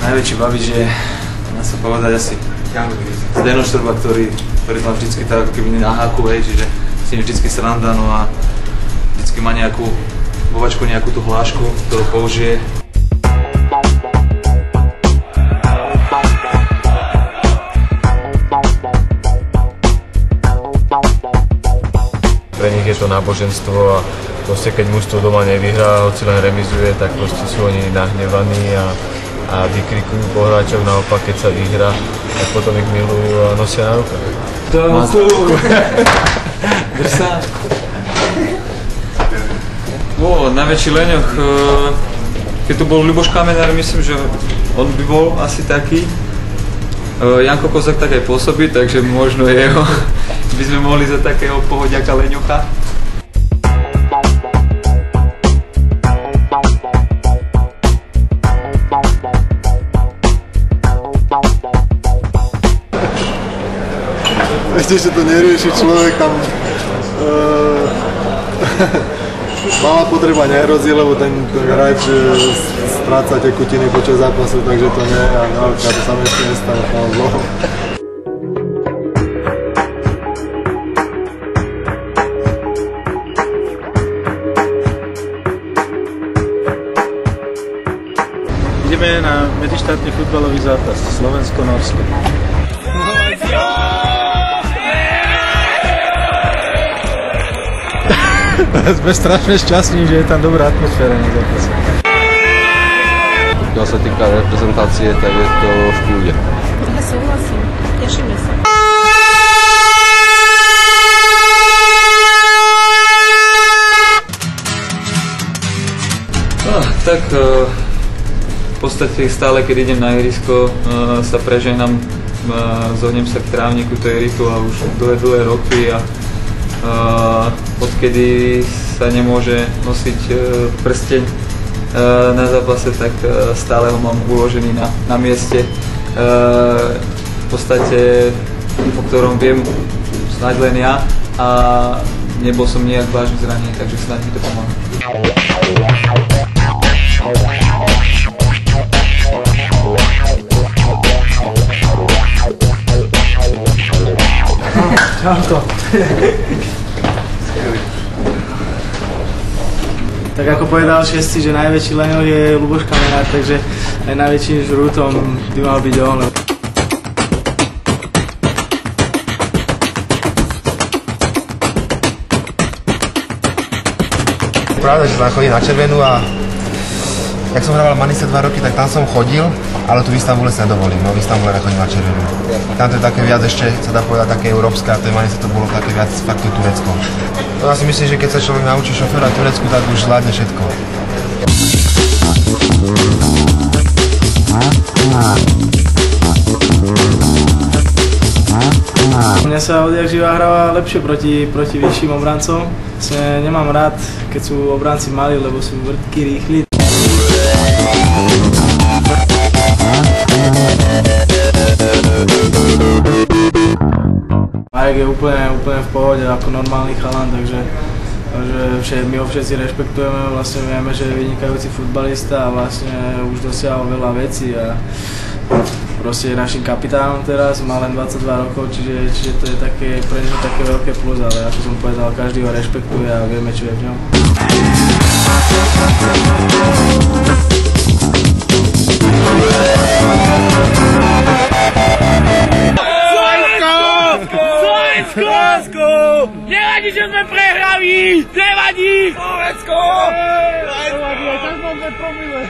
Najväčší bavič je, dá sa povedať, asi Zdeno Štrba, ktorý má vždycky tak ako keby na háku, hej, čiže s ním vždycky sranda, no a vždycky má nejakú vovačku, nejakú tú hlášku, ktorú použije. Pre nich je to náboženstvo a proste keď mužstvo doma nevyhrá, hoci len remizuje, tak proste sú oni nahnevaní a vykrikujú po hráčov, naopak keď sa vyhrá, tak potom ich milujú a nosia na rukách. Drž sa. Najväčší leňoch, keď tu bol Ľuboš Kamenár, myslím, že on by bol asi taký. Janko Kozák tak aj pôsobí, takže možno jeho by sme mohli za takého pohodiaka leňocha. Ešte, že to nerieši človek tam malá potreba nehrozí, lebo ten hráč stráca tekutiny počas zápasu, takže to nie a naopak to sa mi ešte nestane, chvála Bohu. Ideme na medzištátny futbalový zápas Slovensko-Norsko. Sme strašne šťastní, že je tam dobrá atmosféra na zápase. Pokiaľ sa týka reprezentácie, tak je to v kľude. Ja súhlasím, tešíme sa. Tak v podstate stále, keď idem na ihrisko, sa preženám, zohnem sa k trávniku Teritu a už dlhé roky a odkedy sa nemôže nosiť prsteň na zápase, tak stále ho mám uložený na mieste, v podstate, o ktorom viem snáď len ja a nebol som nejak vážne zranený, takže snáď mi to pomáha. Čauko. Tak ako povedal Šesti, že najväčší leňoch je Ľuboš Kamenár, takže aj najväčším žrútom by mal byť on. Pravda, že sa chodí na červenú a jak som hrával Manise 2 roky, tak tam som chodil, ale tu v Istanbule sa nedovolím, no v Istanbule nechodím na červenú. Tam to je také viac ešte, sa dá povedať, také európske, a v tej Manise to bolo také viac fakt Turecko. No ja si myslím, že keď sa človek naučí šoférovať Turecku, tak už zvládne všetko. Mňa sa odjak živa hráva lepšie proti vyšším obrancom. Vlastne nemám rád, keď sú obranci malí, lebo sú vrtky, rýchli. Marek je úplne v pohode ako normálny chalan, takže my ho všetci rešpektujeme, vlastne vieme, že je vynikajúci futbalista a vlastne už dosiahol veľa vecí a proste je našim kapitánom teraz, má len 22 rokov, čiže to je také, pre neho také veľké plus, ale ako som povedal, každý ho rešpektuje a vieme, čo je v ňom. Slovensko! Nevadí, že sme prehrali! Nevadí! Slovensko! Nevadí, aj tak máme promile.